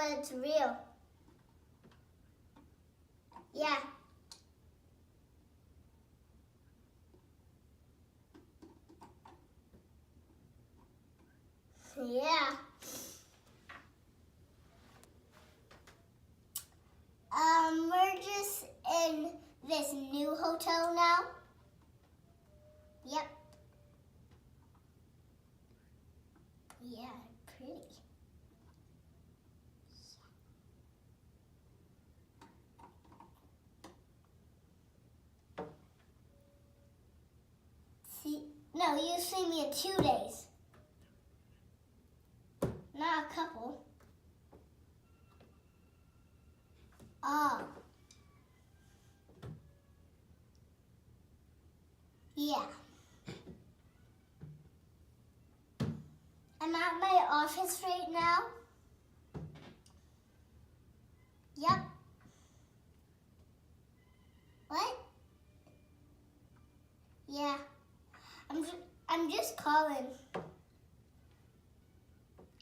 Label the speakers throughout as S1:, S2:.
S1: but it's real. Yeah. Yeah. We're just in this new hotel now. Yep. Yeah, pretty. No, you see me in 2 days. Not a couple. Oh. Yeah. I'm at my office right now. Yep. What? Yeah. I'm just calling.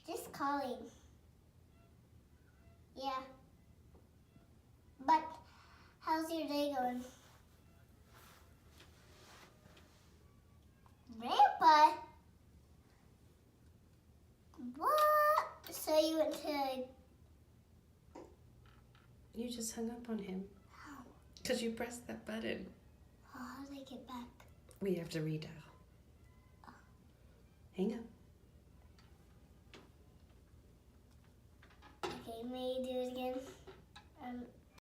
S1: Just calling. Yeah. But how's your day going? Grandpa? What? So you went to...
S2: You just hung up on him.
S1: How?
S2: Because you pressed that button.
S1: Oh, how did I get back?
S2: We have to redial.
S1: Oh.
S2: Hang up.
S1: Okay, may I do it again?